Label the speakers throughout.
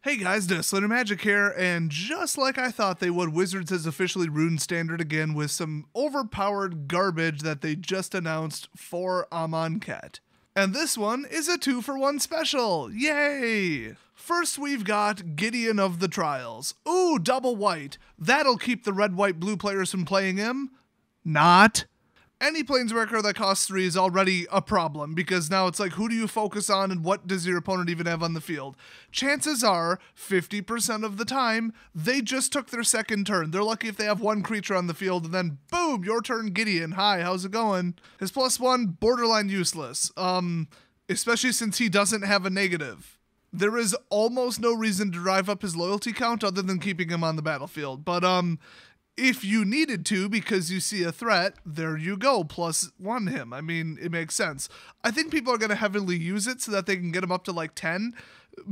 Speaker 1: Hey guys, Slater Magic here, and just like I thought they would, Wizards has officially ruined Standard again with some overpowered garbage that they just announced for Amonkhet. And this one is a 2-for-1 special! Yay! First we've got Gideon of the Trials. Ooh, double white. That'll keep the red, white, blue players from playing him? Not. Any Planeswalker that costs 3 is already a problem, because now it's like, who do you focus on and what does your opponent even have on the field? Chances are, 50% of the time, they just took their second turn. They're lucky if they have one creature on the field, and then boom, your turn, Gideon. Hi, how's it going? His +1, borderline useless, especially since he doesn't have a negative. There is almost no reason to drive up his loyalty count other than keeping him on the battlefield, but if you needed to because you see a threat, there you go, +1 him. I mean, it makes sense. I think people are going to heavily use it so that they can get him up to like 10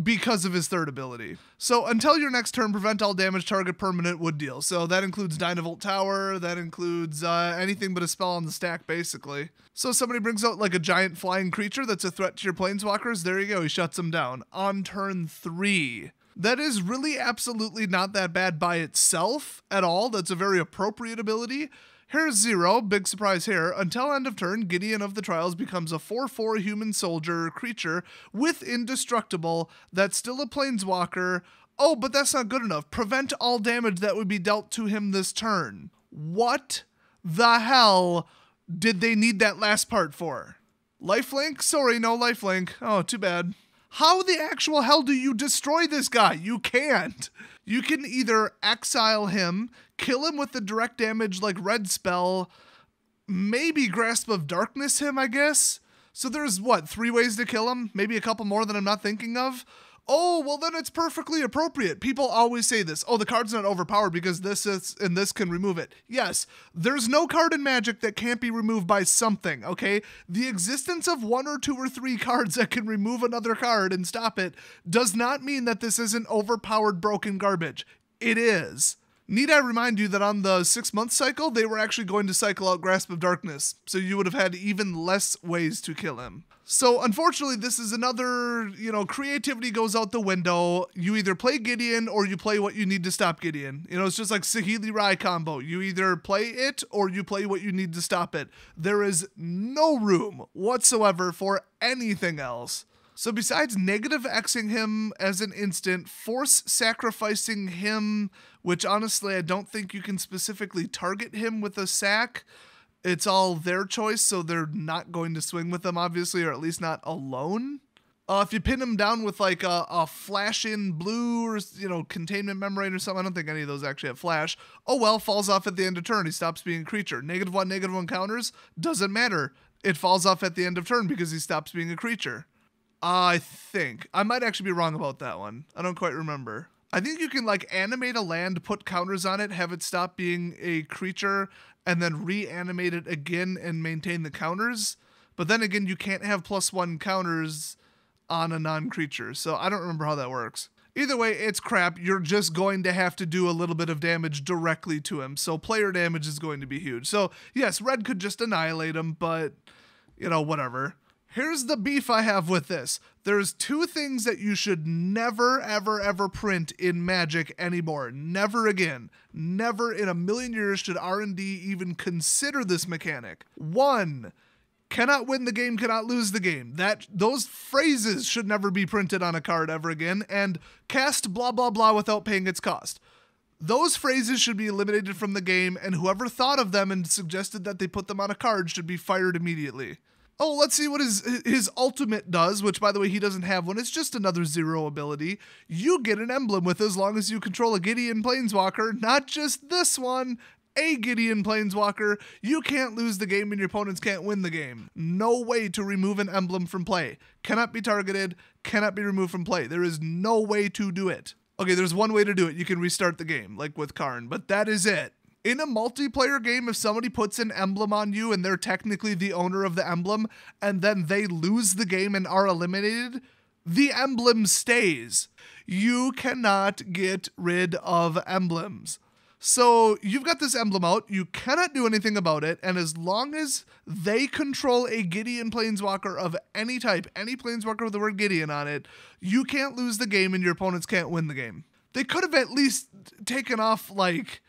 Speaker 1: because of his third ability. So until your next turn, prevent all damage target permanent would deal. So that includes Dynavolt Tower, that includes anything but a spell on the stack, basically. So somebody brings out like a giant flying creature that's a threat to your planeswalkers, there you go, he shuts them down. On turn 3. That is really absolutely not that bad by itself at all. That's a very appropriate ability. Here's 0, big surprise here. Until end of turn, Gideon of the Trials becomes a 4/4 human soldier creature with indestructible that's still a planeswalker. Oh, but that's not good enough. Prevent all damage that would be dealt to him this turn. What the hell did they need that last part for? Lifelink? Sorry, no lifelink. Oh, too bad. How the actual hell do you destroy this guy? You can't. You can either exile him, kill him with the direct damage like red spell, maybe Grasp of Darkness him, I guess? So there's, what, 3 ways to kill him? Maybe a couple more that I'm not thinking of? Oh, well then it's perfectly appropriate. People always say this. Oh, the card's not overpowered because this is, and this can remove it. Yes, there's no card in Magic that can't be removed by something, okay? The existence of 1 or 2 or 3 cards that can remove another card and stop it does not mean that this isn't overpowered broken garbage. It is. Need I remind you that on the 6-month cycle, they were actually going to cycle out Grasp of Darkness, so you would have had even less ways to kill him. So unfortunately, this is another, creativity goes out the window. You either play Gideon or you play what you need to stop Gideon. It's just like Saheeli Rai combo. You either play it or you play what you need to stop it. There is no room whatsoever for anything else. So besides negative Xing him as an instant, force sacrificing him, which honestly I don't think you can specifically target him with a sack. It's all their choice, so they're not going to swing with them, obviously, or at least not alone. If you pin him down with like a flash in blue or, containment membrane or something, I don't think any of those actually have flash. Oh well, falls off at the end of turn. He stops being a creature. -1/-1 counters, doesn't matter. It falls off at the end of turn because he stops being a creature. I think. I might actually be wrong about that one. I don't quite remember. I think you can like animate a land, put counters on it, have it stop being a creature, and then reanimate it again and maintain the counters. But then again, you can't have +1 counters on a non-creature, so I don't remember how that works. Either way, it's crap. You're just going to have to do a little bit of damage directly to him, so player damage is going to be huge. So yes, red could just annihilate him, but, whatever. Here's the beef I have with this. There's 2 things that you should never, ever, ever print in Magic anymore. Never again. Never in a million years should R&D even consider this mechanic. 1, cannot win the game, cannot lose the game. Those phrases should never be printed on a card ever again. And cast blah, blah, blah without paying its cost. Those phrases should be eliminated from the game, and whoever thought of them and suggested that they put them on a card should be fired immediately. Oh, let's see what his ultimate does, which, by the way, he doesn't have one. It's just another 0 ability. You get an emblem with as long as you control a Gideon Planeswalker, not just this one, a Gideon Planeswalker. You can't lose the game and your opponents can't win the game. No way to remove an emblem from play. Cannot be targeted, cannot be removed from play. There is no way to do it. Okay, there's one way to do it. You can restart the game, like with Karn, but that is it. In a multiplayer game, if somebody puts an emblem on you and they're technically the owner of the emblem, and then they lose the game and are eliminated, the emblem stays. You cannot get rid of emblems. So you've got this emblem out, you cannot do anything about it, and as long as they control a Gideon Planeswalker of any type, any Planeswalker with the word Gideon on it, you can't lose the game and your opponents can't win the game. They could have at least taken off, like,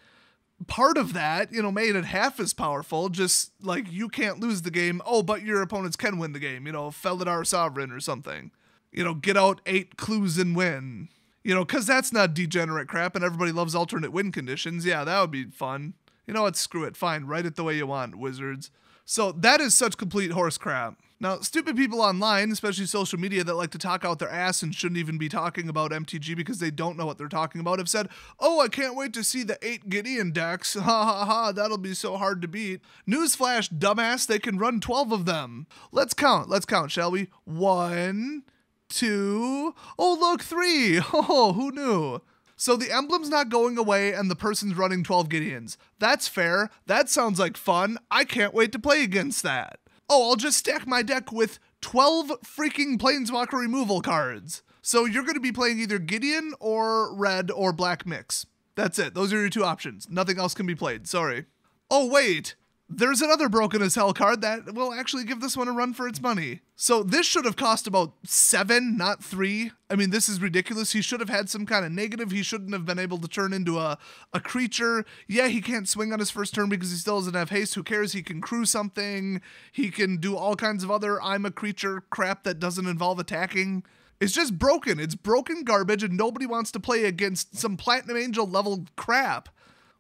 Speaker 1: part of that, made it half as powerful, just, like, you can't lose the game, but your opponents can win the game, Felidar Sovereign or something. Get out 8 clues and win. Because that's not degenerate crap and everybody loves alternate win conditions. Yeah, that would be fun. You know what? Screw it. Fine. Write it the way you want, Wizards. So that is such complete horse crap. Now, stupid people online, especially social media that like to talk out their ass and shouldn't even be talking about MTG because they don't know what they're talking about, have said, oh, I can't wait to see the 8 Gideon decks. Ha ha ha, that'll be so hard to beat. Newsflash, dumbass, they can run 12 of them. Let's count, shall we? 1, 2, oh look, 3. Oh, who knew? So the emblem's not going away and the person's running 12 Gideons. That's fair. That sounds like fun. I can't wait to play against that. Oh, I'll just stack my deck with 12 freaking Planeswalker removal cards. So you're going to be playing either Gideon or red or black mix. That's it. Those are your 2 options. Nothing else can be played. Sorry. Oh, wait. There's another broken as hell card that will actually give this one a run for its money. So this should have cost about 7, not 3. I mean, this is ridiculous. He should have had some kind of negative. He shouldn't have been able to turn into a creature. Yeah, he can't swing on his first turn because he still doesn't have haste. Who cares? He can crew something. He can do all kinds of other I'm a creature crap that doesn't involve attacking. It's just broken. It's broken garbage and nobody wants to play against some Platinum Angel level crap.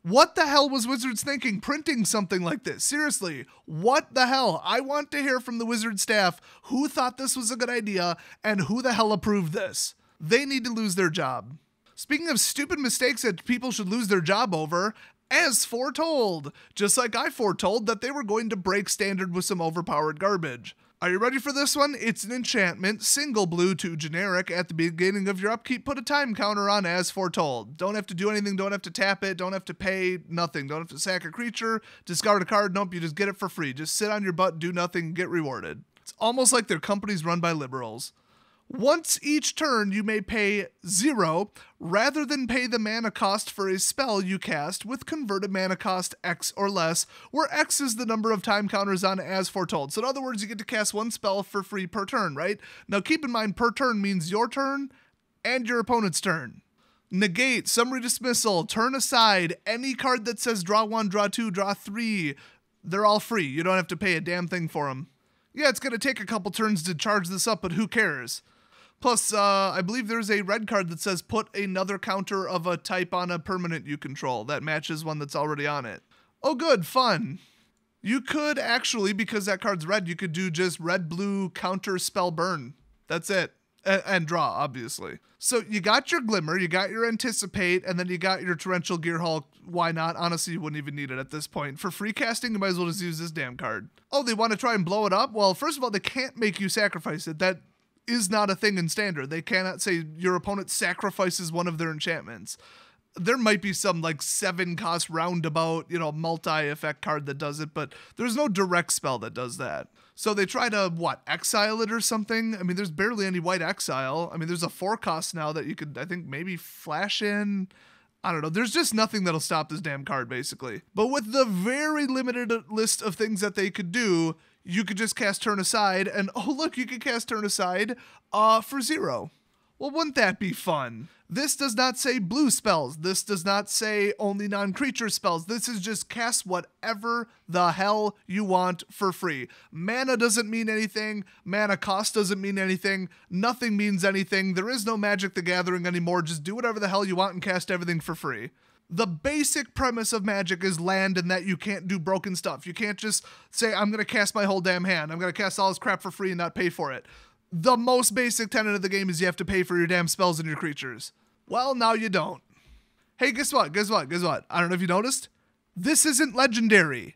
Speaker 1: What the hell was Wizards thinking printing something like this? Seriously, what the hell? I want to hear from the Wizard staff who thought this was a good idea and who the hell approved this. They need to lose their job. Speaking of stupid mistakes that people should lose their job over, as foretold, just like I foretold that they were going to break standard with some overpowered garbage. Are you ready for this one? It's an enchantment, single blue to generic. At the beginning of your upkeep, put a time counter on as foretold. Don't have to do anything, don't have to tap it, don't have to pay, nothing. Don't have to sack a creature, discard a card, nope, you just get it for free. Just sit on your butt, do nothing, and get rewarded. It's almost like their company's run by liberals. Once each turn, you may pay 0 rather than pay the mana cost for a spell you cast with converted mana cost X or less, where X is the number of time counters on as foretold. So in other words, you get to cast 1 spell for free per turn, right? Now keep in mind, per turn means your turn and your opponent's turn. Negate, summary dismissal, turn aside, any card that says draw 1, draw 2, draw 3, they're all free. You don't have to pay a damn thing for them. Yeah, it's going to take a couple turns to charge this up, but who cares? Plus, I believe there's a red card that says put another counter of a type on a permanent you control that matches one that's already on it. Oh good, fun. You could actually, because that card's red, you could do just red-blue counter spell burn. That's it. And draw, obviously. So you got your Glimmer, you got your Anticipate, and then you got your Torrential Gearhulk. Why not? Honestly, you wouldn't even need it at this point. For free casting, you might as well just use this damn card. Oh, they want to try and blow it up? Well, first of all, they can't make you sacrifice it. That is not a thing in Standard. They cannot say your opponent sacrifices one of their enchantments. There might be some like 7-cost roundabout, multi-effect card that does it, but there's no direct spell that does that. So they try to, exile it or something? I mean, there's barely any white exile. I mean, there's a 4-cost now that you could, I think, maybe flash in. I don't know. There's just nothing that'll stop this damn card, basically. But with the very limited list of things that they could do, you could just cast Turn Aside, and oh look, you could cast Turn Aside for 0. Well, wouldn't that be fun? This does not say blue spells. This does not say only non-creature spells. This is just cast whatever the hell you want for free. Mana doesn't mean anything. Mana cost doesn't mean anything. Nothing means anything. There is no Magic the Gathering anymore. Just do whatever the hell you want and cast everything for free. The basic premise of Magic is land and that you can't do broken stuff. You can't just say, I'm going to cast my whole damn hand. I'm going to cast all this crap for free and not pay for it. The most basic tenet of the game is you have to pay for your damn spells and your creatures. Well, now you don't. Hey, guess what? I don't know if you noticed. This isn't legendary.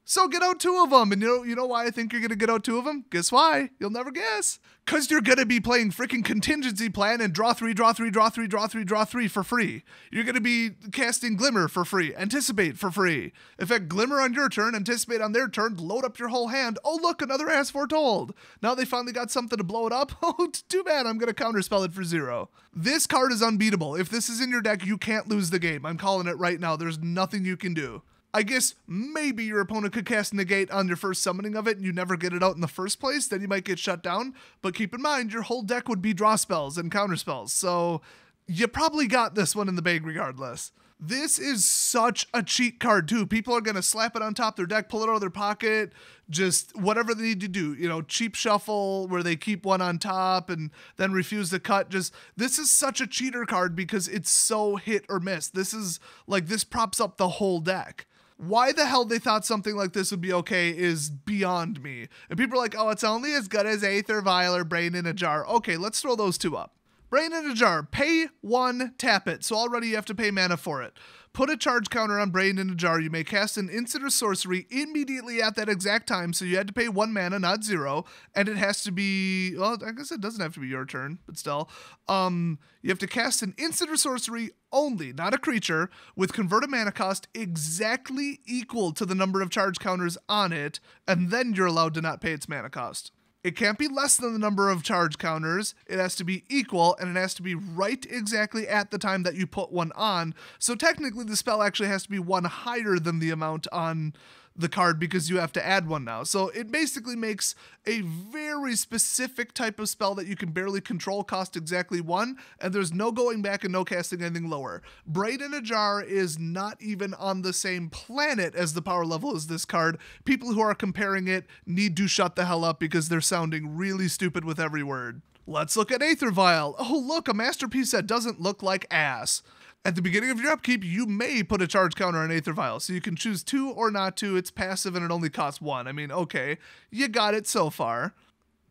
Speaker 1: So get out 2 of them. And you know why I think you're going to get out 2 of them? Guess why? You'll never guess. Because you're going to be playing freaking contingency plan and draw 3 for free. You're going to be casting Glimmer for free. Anticipate for free. In fact, Glimmer on your turn, Anticipate on their turn, load up your whole hand. Oh, look, another As Foretold. Now they finally got something to blow it up. Oh, too bad. I'm going to counterspell it for 0. This card is unbeatable. If this is in your deck, you can't lose the game. I'm calling it right now. There's nothing you can do. I guess maybe your opponent could cast Negate on your first summoning of it and you never get it out in the first place, then you might get shut down. But keep in mind, your whole deck would be draw spells and counter spells, so you probably got this one in the bag regardless. This is such a cheat card too. People are going to slap it on top of their deck, pull it out of their pocket, just whatever they need to do. You know, cheap shuffle where they keep one on top and then refuse to cut. This is such a cheater card because it's so hit or miss. This props up the whole deck. Why the hell they thought something like this would be okay is beyond me. And people are like, oh, it's only as good as Aether Vial or Brain in a Jar. Okay, let's throw those 2 up. Brain in a Jar, pay 1, tap it. So already you have to pay mana for it. Put a charge counter on Brain in a Jar. You may cast an instant or sorcery immediately at that exact time. So you had to pay 1 mana, not 0. And it has to be, well, I guess it doesn't have to be your turn, but still. You have to cast an instant or sorcery only, not a creature, with converted mana cost exactly equal to the number of charge counters on it. And then you're allowed to not pay its mana cost. It can't be less than the number of charge counters. It has to be equal, and it has to be right exactly at the time that you put one on. So technically, the spell actually has to be 1 higher than the amount on the card because you have to add 1 now. So it basically makes a very specific type of spell that you can barely control cost exactly 1, and there's no going back and no casting anything lower. Braid in a Jar is not even on the same planet as the power level as this card. People who are comparing it need to shut the hell up because they're sounding really stupid with every word. Let's look at Aether Vial. Oh, look, a masterpiece that doesn't look like ass. At the beginning of your upkeep, you may put a charge counter on Aether Vial, so you can choose to or not to. It's passive and it only costs 1. I mean, okay, you got it so far.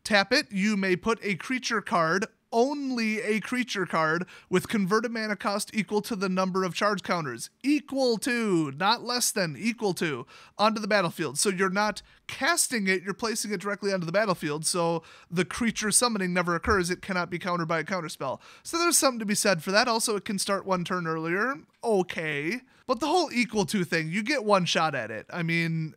Speaker 1: Tap it, you may put a creature card, only a creature card, with converted mana cost equal to the number of charge counters. Equal to, not less than, equal to, onto the battlefield. So you're not casting it, you're placing it directly onto the battlefield, so the creature summoning never occurs. It cannot be countered by a counterspell. So there's something to be said for that. Also, it can start 1 turn earlier. Okay. But the whole equal to thing, you get 1 shot at it. I mean,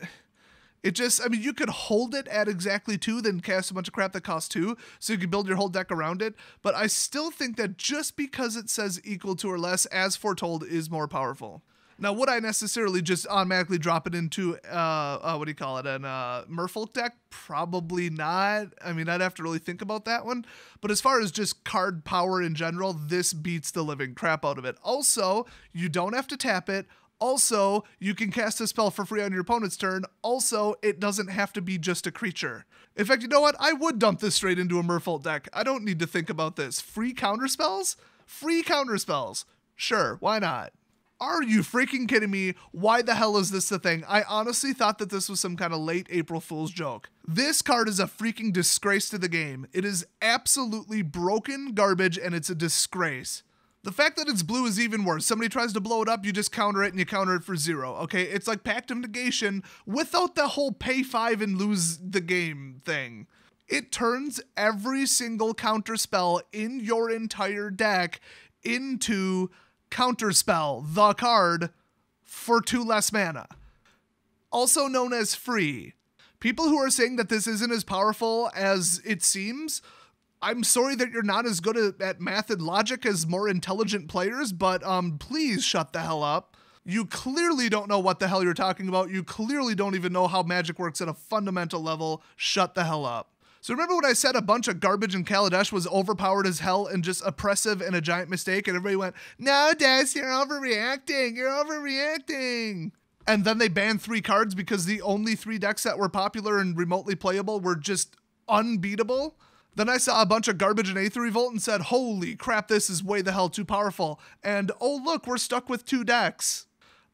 Speaker 1: you could hold it at exactly 2, then cast a bunch of crap that costs 2, so you could build your whole deck around it. But I still think that just because it says equal to or less, As Foretold is more powerful. Now, would I necessarily just automatically drop it into, an Merfolk deck? Probably not. I mean, I'd have to really think about that one. But as far as just card power in general, this beats the living crap out of it. Also, you don't have to tap it. Also, you can cast a spell for free on your opponent's turn. Also, it doesn't have to be just a creature. In fact, you know what? I would dump this straight into a Merfolk deck. I don't need to think about this. Free counterspells? Free counterspells. Sure, why not? Are you freaking kidding me? Why the hell is this the thing? I honestly thought that this was some kind of late April Fool's joke. This card is a freaking disgrace to the game. It is absolutely broken garbage and it's a disgrace. The fact that it's blue is even worse. Somebody tries to blow it up, you just counter it and you counter it for 0. Okay, it's like Pact of Negation without the whole pay 5 and lose the game thing. It turns every single counter spell in your entire deck into Counterspell, the card, for 2 less mana. Also known as free. People who are saying that this isn't as powerful as it seems, I'm sorry that you're not as good at math and logic as more intelligent players, but please shut the hell up. You clearly don't know what the hell you're talking about. You clearly don't even know how magic works at a fundamental level. Shut the hell up. So remember when I said a bunch of garbage in Kaladesh was overpowered as hell and just oppressive and a giant mistake, and everybody went, no, Des, you're overreacting. You're overreacting. And then they banned 3 cards because the only 3 decks that were popular and remotely playable were just unbeatable? Then I saw a bunch of garbage in Aether Revolt and said, holy crap, this is way the hell too powerful. And oh look, we're stuck with 2 decks.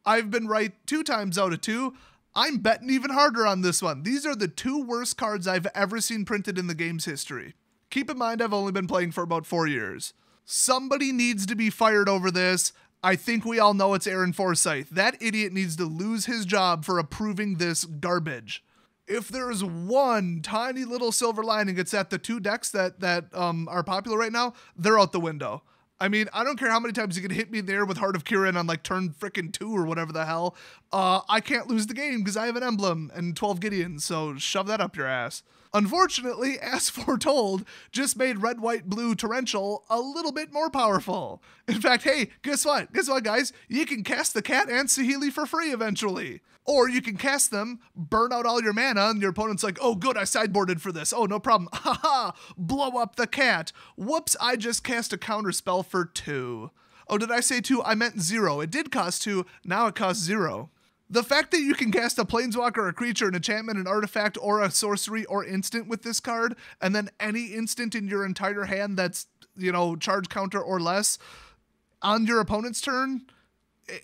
Speaker 1: I've been right 2 times out of 2. I'm betting even harder on this one. These are the 2 worst cards I've ever seen printed in the game's history. Keep in mind, I've only been playing for about 4 years. Somebody needs to be fired over this. I think we all know it's Aaron Forsythe. That idiot needs to lose his job for approving this garbage. If there's one tiny little silver lining, it's that the 2 decks that are popular right now, they're out the window. I mean, I don't care how many times you can hit me there with Heart of Kirin on like turn frickin' 2 or whatever the hell. I can't lose the game because I have an emblem and 12 Gideons, so shove that up your ass. Unfortunately, as foretold, just made red, white, blue torrential a little bit more powerful. In fact, hey, guess what? Guess what, guys? You can cast the cat and Saheeli for free eventually. Or you can cast them, burn out all your mana, and your opponent's like, oh good, I sideboarded for this. Oh, no problem. Haha, blow up the cat. Whoops, I just cast a counter spell for 2. Oh, did I say 2? I meant 0. It did cost 2, now it costs 0. The fact that you can cast a planeswalker, a creature, an enchantment, an artifact, or a sorcery or instant with this card, and then any instant in your entire hand that's, charge counter or less on your opponent's turn,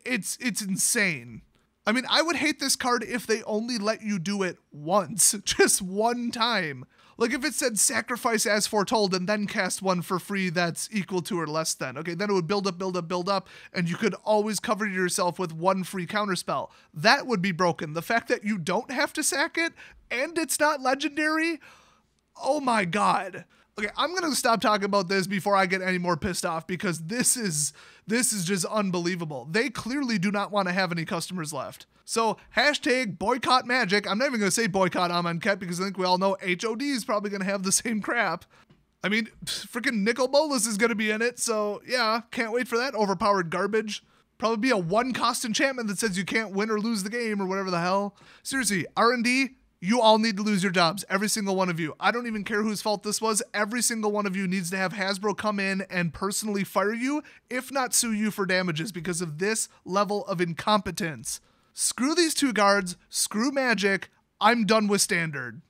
Speaker 1: it's insane. I mean, I would hate this card if they only let you do it once, just one time. Like if it said sacrifice as foretold and then cast one for free that's equal to or less than. Okay, then it would build up, and you could always cover yourself with one free counterspell. That would be broken. The fact that you don't have to sack it and it's not legendary, oh my god. Okay, I'm gonna stop talking about this before I get any more pissed off because this is just unbelievable. They clearly do not want to have any customers left. So hashtag boycott Magic. I'm not even gonna say boycott Amonkhet because I think we all know HOD is probably gonna have the same crap. I mean, freaking Nicol Bolas is gonna be in it, so yeah, can't wait for that overpowered garbage. Probably be a 1-cost enchantment that says you can't win or lose the game or whatever the hell. Seriously, R&D, you all need to lose your jobs, every single one of you. I don't even care whose fault this was. Every single one of you needs to have Hasbro come in and personally fire you, if not sue you for damages because of this level of incompetence. Screw these 2 guards, screw Magic, I'm done with Standard.